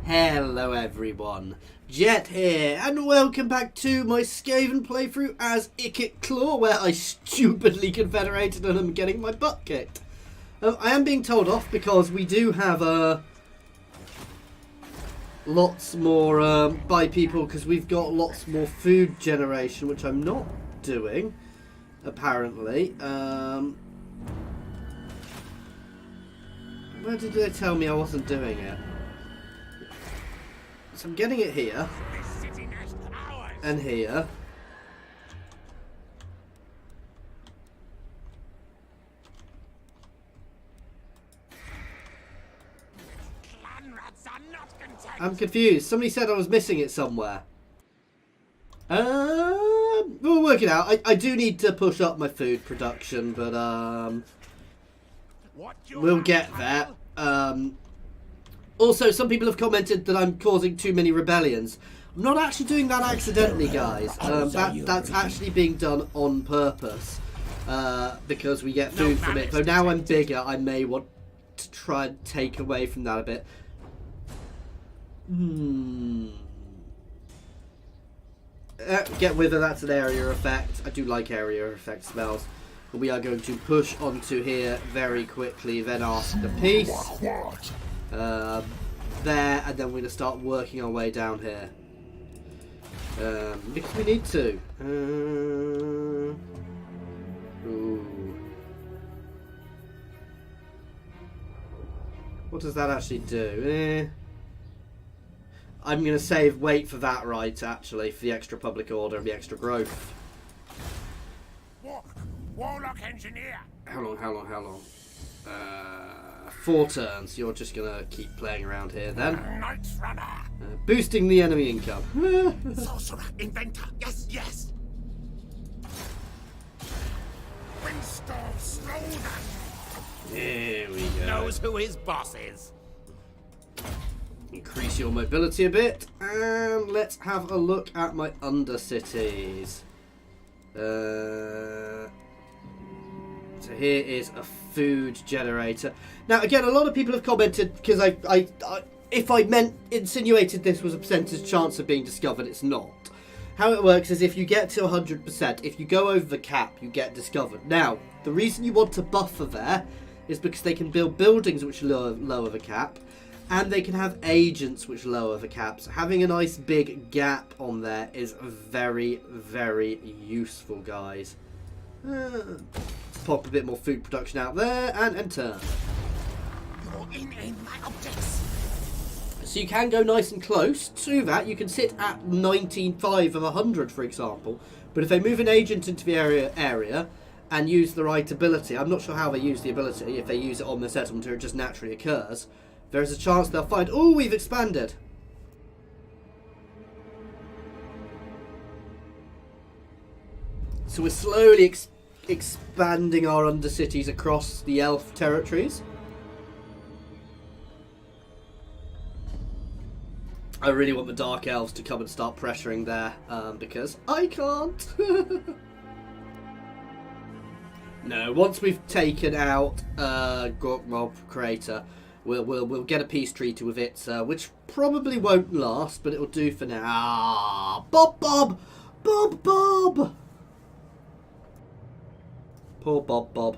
Hello everyone, Jet here, and welcome back to my Skaven playthrough as Ikit Claw, where I stupidly confederated and I'm getting my butt kicked. I am being told off because we do have lots more by people, because we've got lots more food generation, which I'm not doing, apparently. Where did they tell me I wasn't doing it? So I'm getting it here, and here. I'm confused. Somebody said I was missing it somewhere. We'll work it out. I do need to push up my food production, but we'll get there. Also, some people have commented that I'm causing too many rebellions. I'm not actually doing that accidentally, guys. That's actually being done on purpose, because we get food from it. Though now I'm bigger, I may want to try and take away from that a bit. Get wither, that's an area effect. I do like area effect spells. But we are going to push onto here very quickly, then ask the peace. There, and then we're going to start working our way down here. Because we need to. Ooh. What does that actually do? I'm going to save, wait for that right, actually, for the extra public order and the extra growth. Warlock engineer. How long? 4 turns. You're just going to keep playing around here then. Night runner. Boosting the enemy income. Sorcerer, inventor, yes. Windstorm Snowden. Here we go. Knows who his boss is. Increase your mobility a bit, and let's have a look at my undercities. So here is a food generator. Now again, a lot of people have commented, because if I insinuated this was a percentage chance of being discovered, it's not. How it works is if you get to 100%, if you go over the cap, you get discovered. Now, the reason you want to buffer there is because they can build buildings which lower the cap, and they can have agents which lower the caps. Having a nice big gap on there is very, very useful, guys. Pop a bit more food production out there and turn. You're in my objects. So you can go nice and close to that. You can sit at 19.5 of 100, for example. But if they move an agent into the area and use the right ability, I'm not sure how they use the ability, if they use it on the settlement or it just naturally occurs, there is a chance they'll find, oh, we've expanded. So we're slowly expanding our undercities across the elf territories. I really want the dark elves to come and start pressuring there, because I can't. No, once we've taken out Gorkmob Crater, We'll get a peace treaty with it, which probably won't last, but it'll do for now. Ah, Bob! Poor Bob.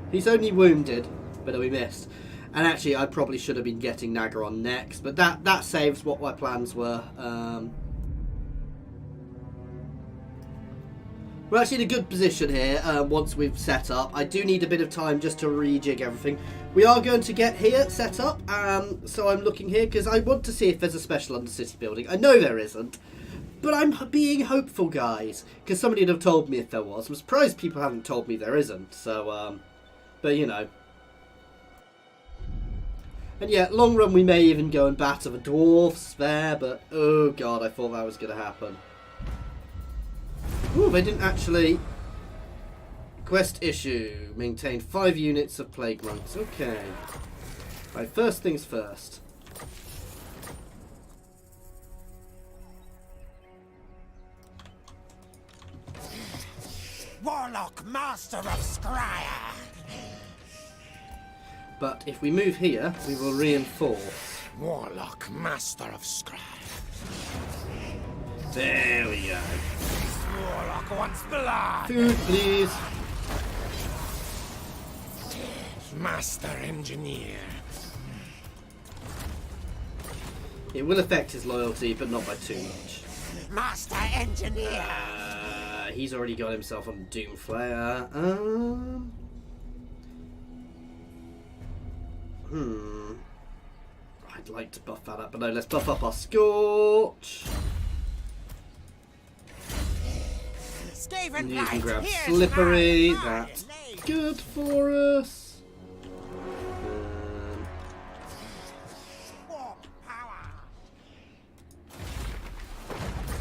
He's only wounded, but we missed. And actually, I probably should have been getting Nagaron next, but that saves what my plans were. We're actually in a good position here once we've set up. I do need a bit of time just to rejig everything. We are going to get here set up, so I'm looking here because I want to see if there's a special undercity building. I know there isn't, but I'm being hopeful, guys, because somebody would have told me if there was. I'm surprised people haven't told me there isn't, so, but you know. And yeah, long run we may even go and batter the dwarfs there, but oh god, I thought that was going to happen. Ooh, they didn't actually... Quest issue. Maintain 5 units of plague monks. Okay. Right, first things first. Warlock, master of Skryre. But if we move here, we will reinforce. Warlock, master of Skryre. There we go. This warlock wants blood. Food, please. Master engineer. It will affect his loyalty, but not by too much. Master engineer. He's already got himself on Doomflayer. I'd like to buff that up, but no, let's buff up our Scorch. And you can grab Slippery, that's good for us.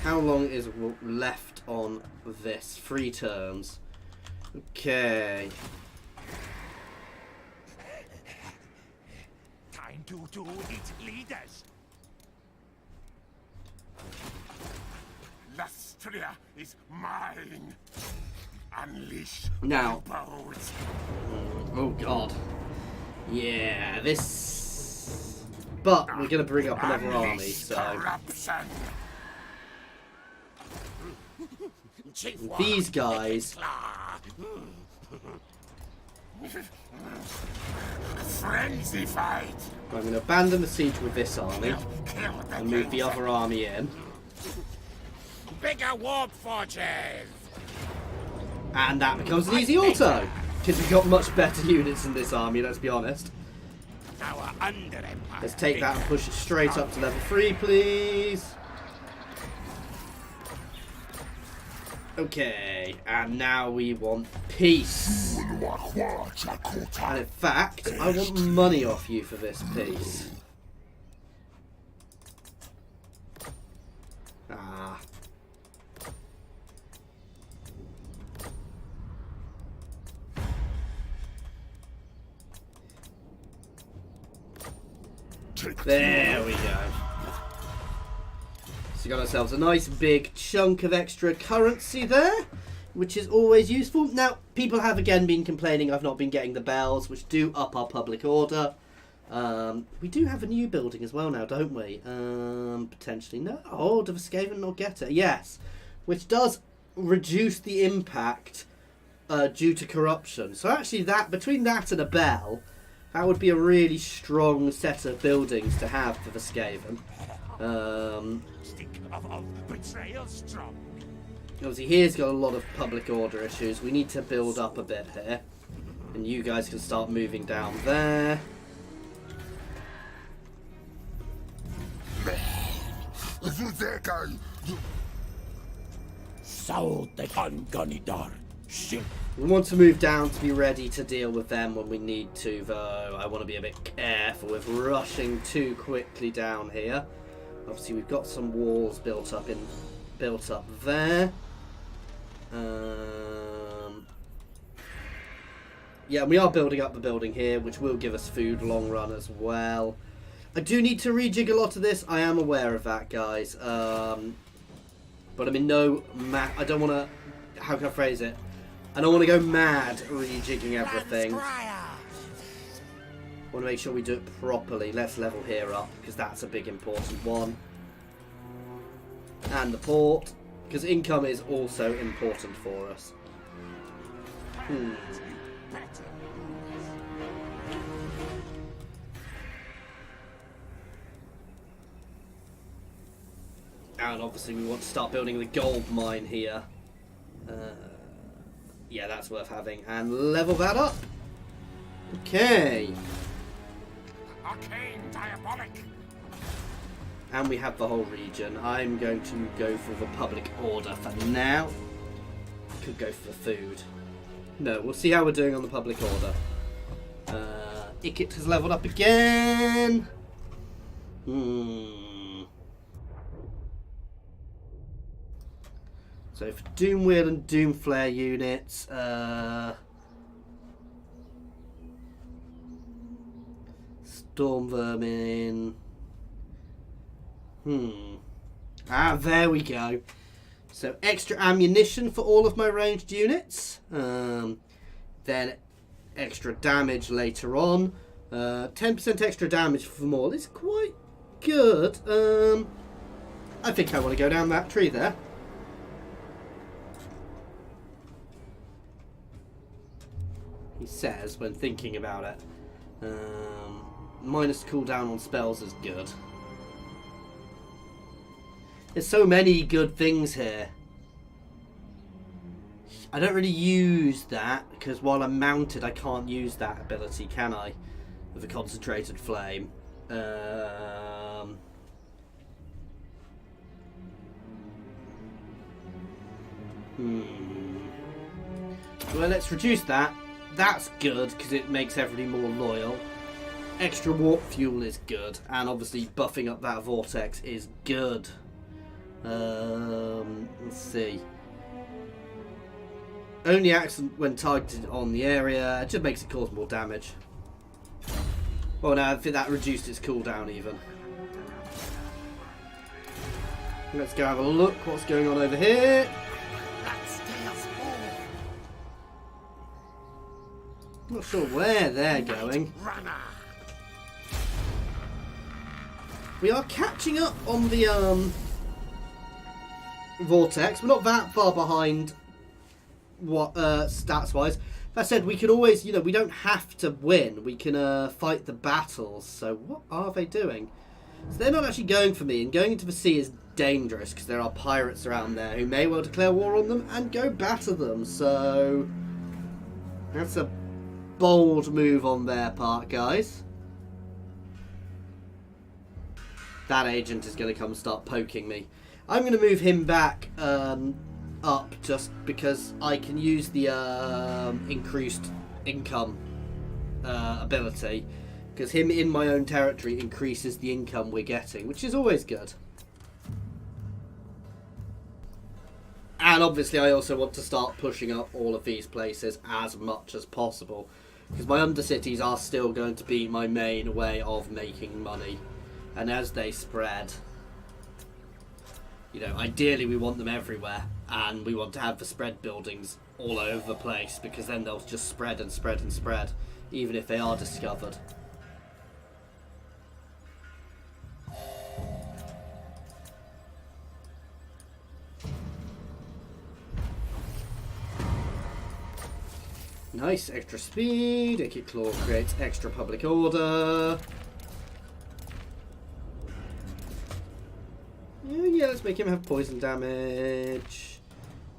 How long is left on this? 3 turns. Okay. Time to do its leaders. Skryre is mine. Unleash Now. bows. Oh god. Yeah, this. But we're gonna bring up another army, so. Corruption. These guys. Frenzy fight. I'm going to abandon the siege with this army and move the other army in. Bigger warp forges. And that becomes an easy auto. Because we've got much better units in this army, let's be honest. Our under empire. Let's take that and push it straight up to level 3, please. Okay, and now we want peace. And in fact, I want money off you for this peace. Ah. There we go. So we got ourselves a nice big chunk of extra currency there, which is always useful. Now, people have again been complaining I've not been getting the bells, which do up our public order. We do have a new building as well now, don't we? Potentially. No. Oh, does Skaven not get it? Yes. Which does reduce the impact due to corruption. So actually, that between that and a bell, that would be a really strong set of buildings to have for the Skaven. Obviously, here's got a lot of public order issues. We need to build up a bit here. And you guys can start moving down there. We want to move down to be ready to deal with them when we need to, though. I want to be a bit careful with rushing too quickly down here. Obviously, we've got some walls built up there. Yeah, we are building up the building here, which will give us food long run as well. I do need to rejig a lot of this. I am aware of that, guys. But I'm in no I don't want to. How can I phrase it? I don't want to go mad rejigging everything. I want to make sure we do it properly. Let's level here up, because that's a big important one. And the port, because income is also important for us. And obviously we want to start building the gold mine here. Yeah, that's worth having. And level that up. Okay. Arcane diabolic. And we have the whole region. I'm going to go for the public order for now. Could go for the food. No, we'll see how we're doing on the public order. Ikit has leveled up again. So for Doomwheel and Doomflare units, Storm Vermin. Ah, there we go. So extra ammunition for all of my ranged units. Then extra damage later on. 10% extra damage for them all is quite good. I think I want to go down that tree there. He says when thinking about it. Minus cooldown on spells is good. There's so many good things here. I don't really use that because while I'm mounted I can't use that ability, can I? With a concentrated flame. Well, let's reduce that. That's good because it makes everybody more loyal. Extra warp fuel is good, and obviously buffing up that vortex is good. Let's see. Only accident when targeted on the area. It just makes it cause more damage. Oh no, I think that reduced its cooldown even. Let's go have a look what's going on over here. Not sure where they're going. We are catching up on the Vortex. We're not that far behind what stats wise. That said, we can always, you know, we don't have to win. We can fight the battles. So what are they doing? So they're not actually going for me, and going into the sea is dangerous because there are pirates around there who may well declare war on them and go batter them. So that's a bold move on their part, guys. That agent is going to come start poking me. I'm going to move him back up just because I can use the increased income ability, because him in my own territory increases the income we're getting, which is always good. And obviously I also want to start pushing up all of these places as much as possible, because my undercities are still going to be my main way of making money. And as they spread, you know, ideally we want them everywhere, and we want to have the spread buildings all over the place, because then they'll just spread and spread and spread, even if they are discovered. Nice, extra speed. Ikit Claw creates extra public order. Yeah, let's make him have poison damage.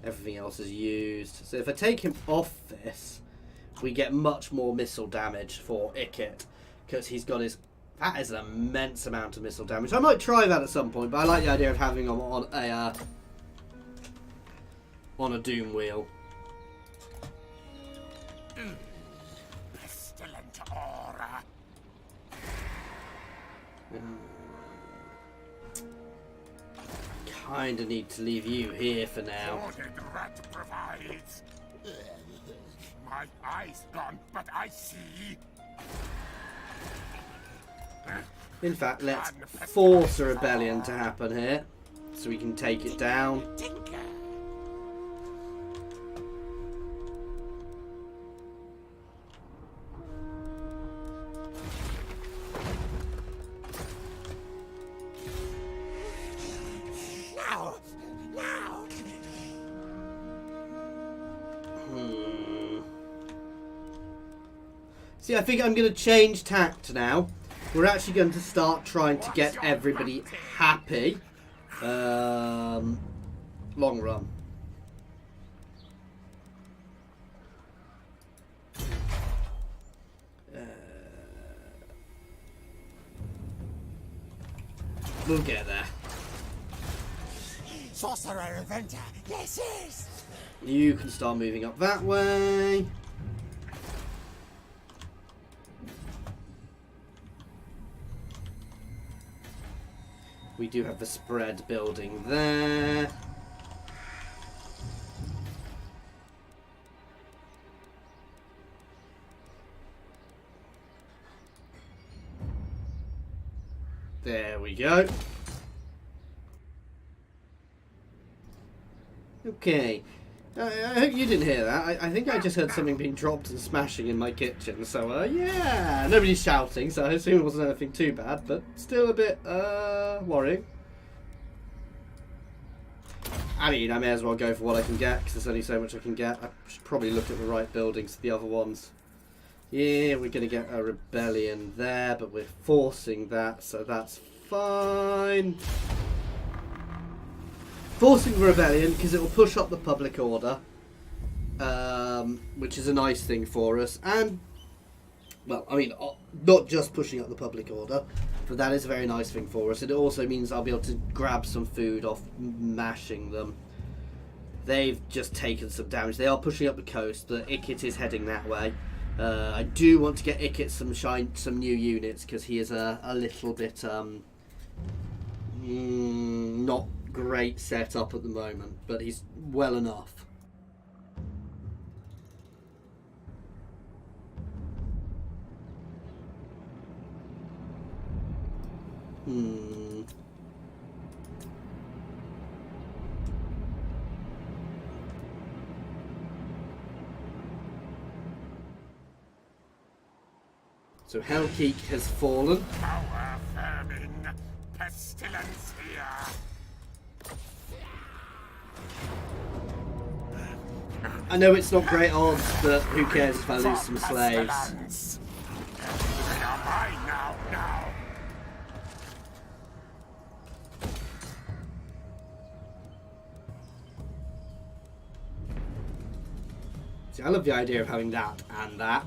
Everything else is used. So if I take him off this, we get much more missile damage for Ikit, because he's got his... That is an immense amount of missile damage. I might try that at some point, but I like the idea of having him on a doom wheel. Pestilent aura. Kinda need to leave you here for now. Ordered rat provides. My eyes gone, but I see. In fact, let's force a rebellion to happen here, so we can take it down. Tinker. See, I think I'm going to change tact now. We're actually going to start trying to get everybody happy. Long run. We'll get there. Sorcerer Inventor, yes, yes. You can start moving up that way. We do have the spread building there. There we go. Okay. I hope you didn't hear that. I think I just heard something being dropped and smashing in my kitchen. So, yeah. Nobody's shouting, so I assume it wasn't anything too bad, but still a bit, worrying. I mean, I may as well go for what I can get, because there's only so much I can get. I should probably look at the right buildings for the other ones. Yeah, we're going to get a rebellion there, but we're forcing that, so that's fine. Forcing the rebellion, because it will push up the public order, which is a nice thing for us. And, well, I mean, not just pushing up the public order, but that is a very nice thing for us. It also means I'll be able to grab some food off mashing them. They've just taken some damage. They are pushing up the coast, but Ikit is heading that way. I do want to get Ikit some new units, because he is a little bit not great setup at the moment, but he's well enough. So Hellkeek has fallen. Power vermin, pestilence here. I know it's not great odds, but who cares if I lose some slaves? They are mine now. See, I love the idea of having that and that,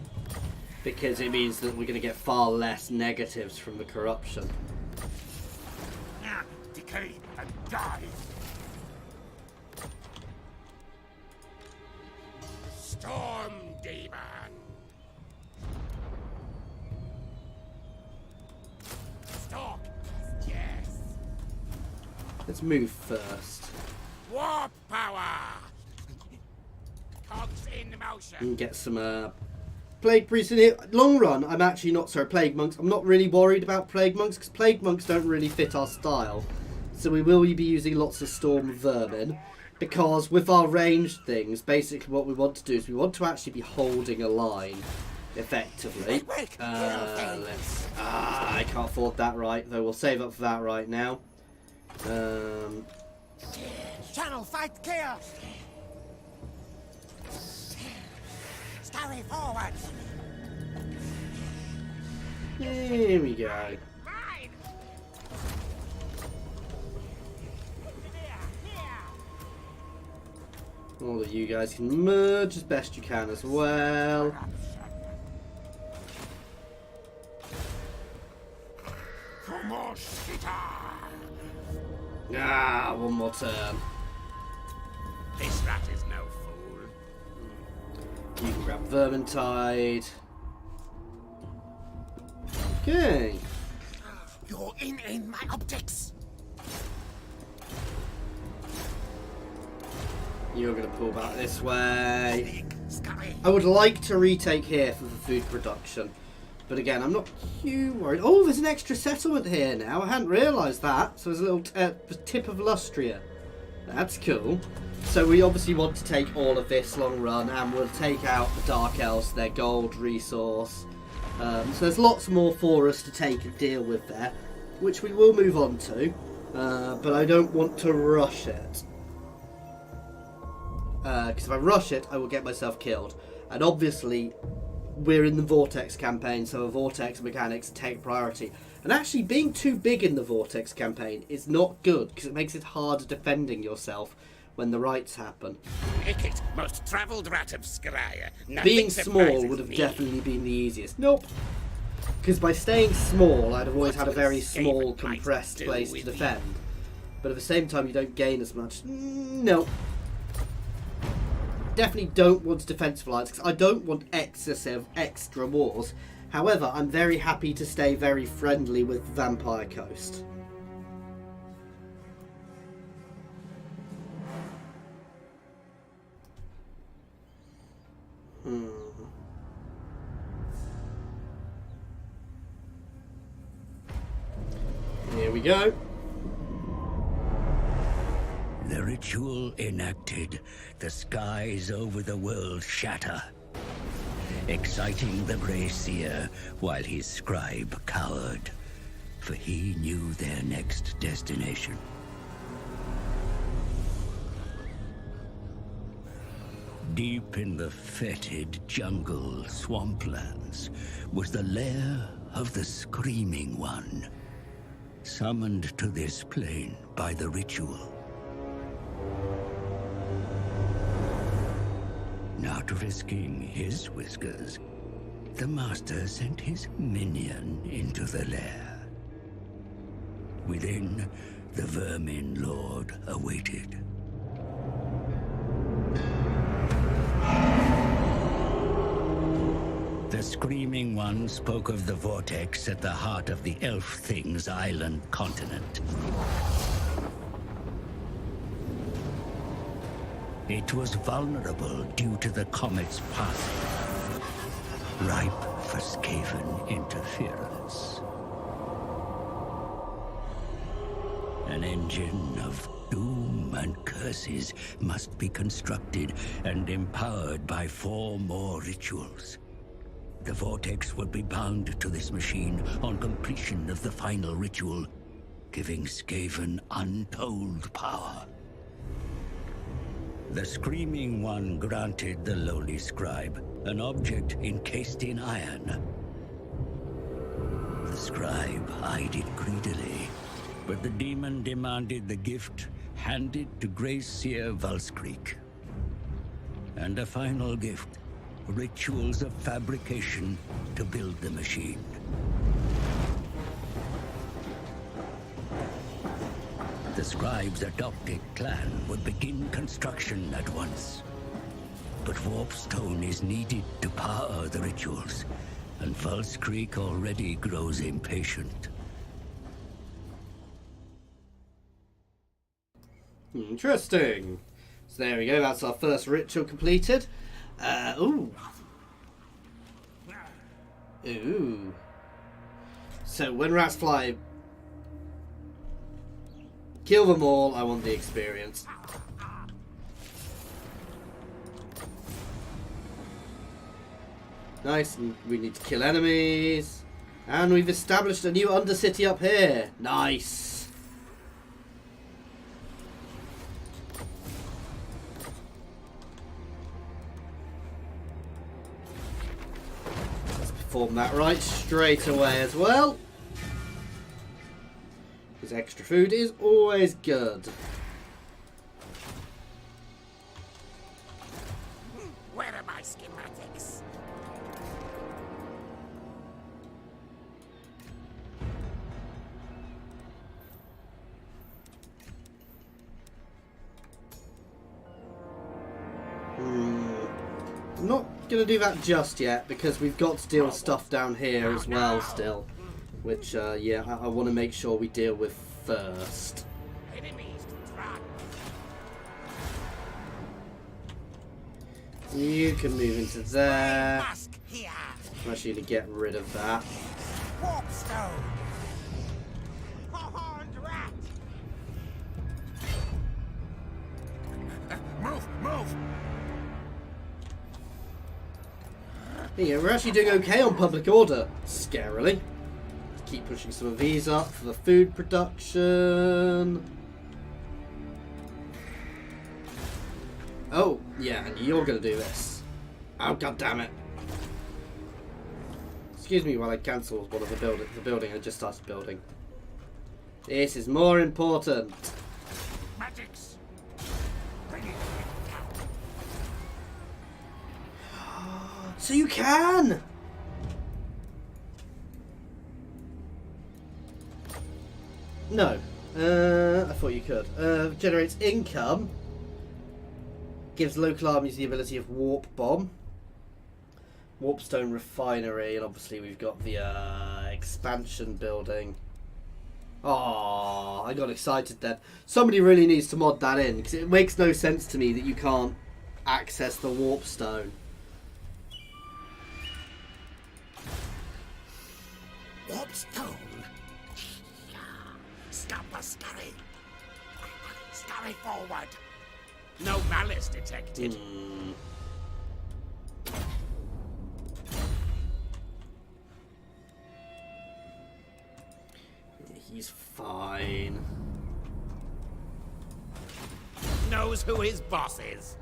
because it means that we're going to get far less negatives from the corruption. Decay and die. Storm demon. Stalk. Yes. Let's move first. Warp power. Cogs in motion. And get some plague priests in here. Long run, I'm actually not, sorry, plague monks. I'm not really worried about plague monks, because plague monks don't really fit our style. So we will be using lots of storm vermin, because with our ranged things, basically what we want to do is we want to actually be holding a line effectively. I can't afford that right, though we'll save up for that right now. Channel fight chaos. Scurry forward. Here we go. All of you guys can merge as best you can as well. Ah, one more turn. This rat is no fool. You can grab Vermintide. Okay. You're in my optics. You're going to pull back this way. Scurry. I would like to retake here for the food production. But again, I'm not too worried. Oh, there's an extra settlement here now. I hadn't realised that. So there's a little tip of Lustria. That's cool. So we obviously want to take all of this long run, and we'll take out the Dark Elves, their gold resource. So there's lots more for us to take and deal with there, which we will move on to. But I don't want to rush it. Because if I rush it, I will get myself killed. And obviously, we're in the Vortex campaign, so Vortex mechanics take priority. And actually, being too big in the Vortex campaign is not good, because it makes it harder defending yourself when the rights happen. Ikit, most travelled rat of Skryre. Being small would have definitely been the easiest. Nope. Because by staying small, I'd have always had a very small, compressed place to defend. But at the same time, you don't gain as much. Nope. Definitely don't want defensive alliance, because I don't want excessive extra wars. However, I'm very happy to stay very friendly with Vampire Coast. Here we go. The ritual enacted, the skies over the world shatter, exciting the Grey Seer while his scribe cowered, for he knew their next destination. Deep in the fetid jungle swamplands was the lair of the Screaming One, summoned to this plane by the ritual. Not risking his whiskers, the master sent his minion into the lair. Within, the Vermin Lord awaited. The Screaming One spoke of the Vortex at the heart of the Elf Thing's island continent. It was vulnerable due to the comet's path, ripe for Skaven interference. An engine of doom and curses must be constructed and empowered by 4 more rituals. The Vortex would be bound to this machine on completion of the final ritual, giving Skaven untold power. The Screaming One granted the lowly scribe an object encased in iron. The scribe eyed it greedily, but the demon demanded the gift handed to Grey Seer Valskreek. And a final gift. Rituals of fabrication to build the machine. The scribe's adopted clan would begin construction at once. But warpstone is needed to power the rituals, and Valskreek already grows impatient. Interesting. So there we go, that's our first ritual completed. Ooh. Ooh. So when rats fly, kill them all. I want the experience. Nice, and we need to kill enemies. And we've established a new undercity up here. Nice. Perform that right straight away as well. Because extra food is always good. Where are my schematics? I'm not going to do that just yet because we've got to deal with stuff down here as well still. Which, yeah, I want to make sure we deal with first. Enemies to track. You can move into there. Mask here. I'm actually going to get rid of that. Warpstone. Horned rat. Move. Yeah, we're actually doing okay on public order, scarily. Keep pushing some of these up for the food production. Oh, yeah, and you're going to do this. Oh, god damn it. Excuse me while I cancel one of the building I just started building. This is more important. Magics. Bring it. So you can! No. I thought you could. Generates income. Gives local armies the ability of warp bomb. Warpstone refinery, and obviously we've got the expansion building. Oh, I got excited then. Somebody really needs to mod that in, because it makes no sense to me that you can't access the warpstone. Warpstone. Stop us, Skryre. Stop Hurry forward. No malice detected. He's fine. Knows who his boss is.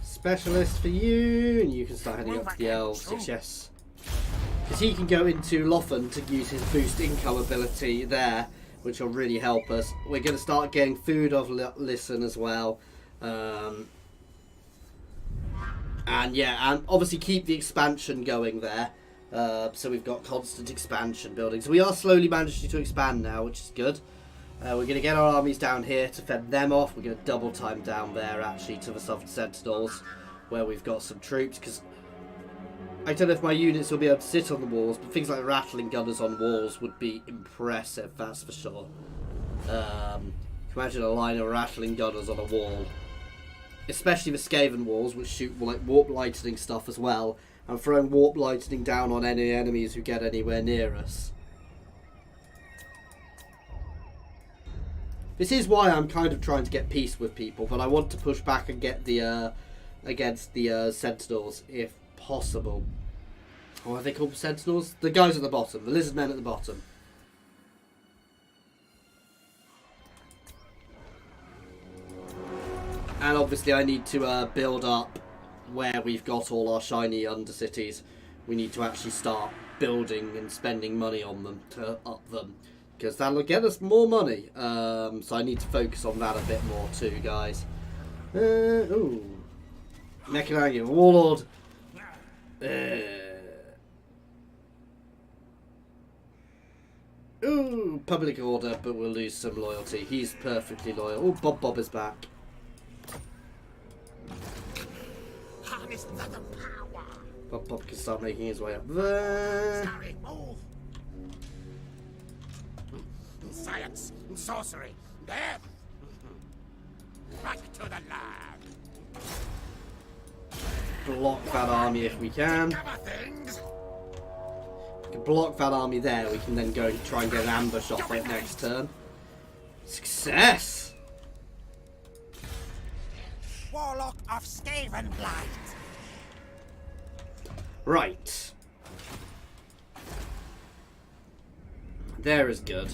Specialist for you, and you can start heading up to the elves. Yes. Because he can go into Loffen to use his boost income ability there, which will really help us. We're going to start getting food off Listen as well. And yeah, and obviously keep the expansion going there. So we've got constant expansion building. So we are slowly managing to expand now, which is good. We're going to get our armies down here to fend them off. We're going to double time down there actually to the Southern Sentinels, where we've got some troops, because I don't know if my units will be able to sit on the walls, but things like rattling gunners on walls would be impressive, that's for sure. Imagine a line of rattling gunners on a wall, especially the Skaven walls, which shoot like warp lightning stuff as well, and throwing warp lightning down on any enemies who get anywhere near us. This is why I'm kind of trying to get peace with people, but I want to push back and get the against the Sentinels if possible. What are they called? Sentinels? The guys at the bottom, the lizard men at the bottom. And obviously I need to build up where we've got all our shiny undercities. We need to actually start building and spending money on them to up them, because that'll get us more money. So I need to focus on that a bit more too, guys. Ooh. Mechanizing Warlord. Ooh, public order, but we'll lose some loyalty. He's perfectly loyal. Oh, Bob is back. Harness the power. Bob can start making his way up there. Skryre, move. Science, sorcery, death. Back to the lab. Block that army if we can. Cover things. We can block that army there. We can then go and try and get an ambush off it next turn. Success! Warlock of Skaven Blight. Right. There is good.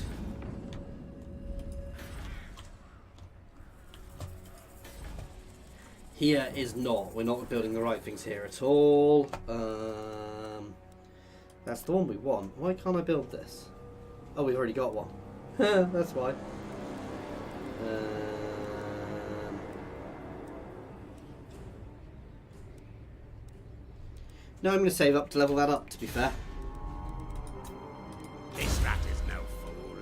Here is not. We're not building the right things here at all. That's the one we want. Why can't I build this? Oh, we've already got one. That's why. No, I'm going to save up to level that up, to be fair. This rat is no fool.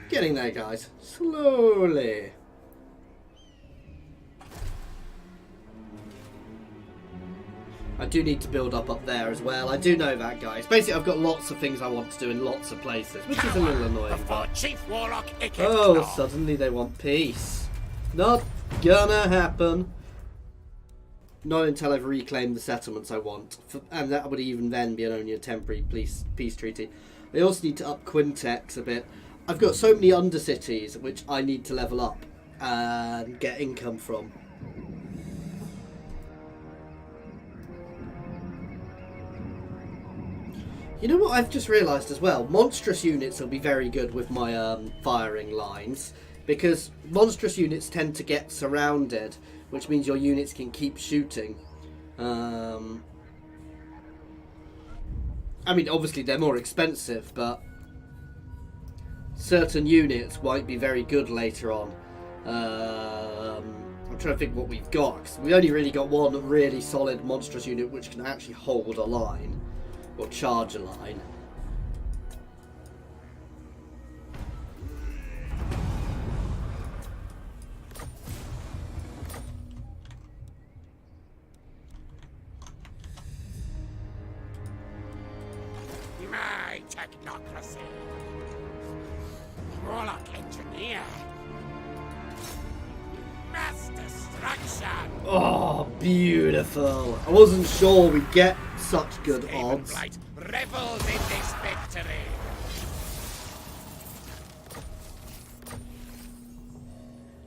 Getting there, guys. Slowly. I do need to build up there as well. I do know that, guys. Basically, I've got lots of things I want to do in lots of places, which is a little annoying. Before Chief Warlock Ikit. Oh, suddenly they want peace. Not gonna happen. Not until I've reclaimed the settlements I want. And that would even then be only a temporary peace treaty. I also need to up Quintex a bit. I've got so many undercities which I need to level up and get income from. You know what I've just realised as well? Monstrous units will be very good with my firing lines, because monstrous units tend to get surrounded, which means your units can keep shooting. I mean, obviously they're more expensive, but certain units might be very good later on. I'm trying to think what we've got, 'cause we only really got one really solid monstrous unit which can actually hold a line. Or charge a line. My technocracy. Warlock engineer. Master Oh, beautiful. I wasn't sure we'd get such good odds. Blight revels in this victory.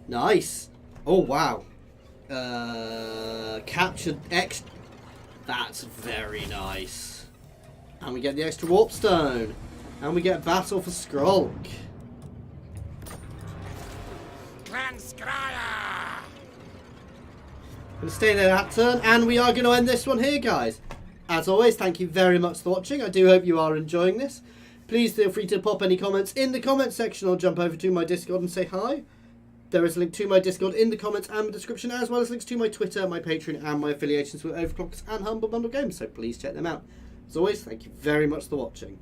Nice. Oh, wow. Captured X. That's very nice. And we get the extra warp stone. And we get battle for Skrulk. Clan Skryre. Going to stay there that turn, and we are going to end this one here, guys. As always, thank you very much for watching. I do hope you are enjoying this. Please feel free to pop any comments in the comments section or jump over to my Discord and say hi. There is a link to my Discord in the comments and the description, as well as links to my Twitter, my Patreon, and my affiliations with Overclockers and Humble Bundle Games, so please check them out. As always, thank you very much for watching.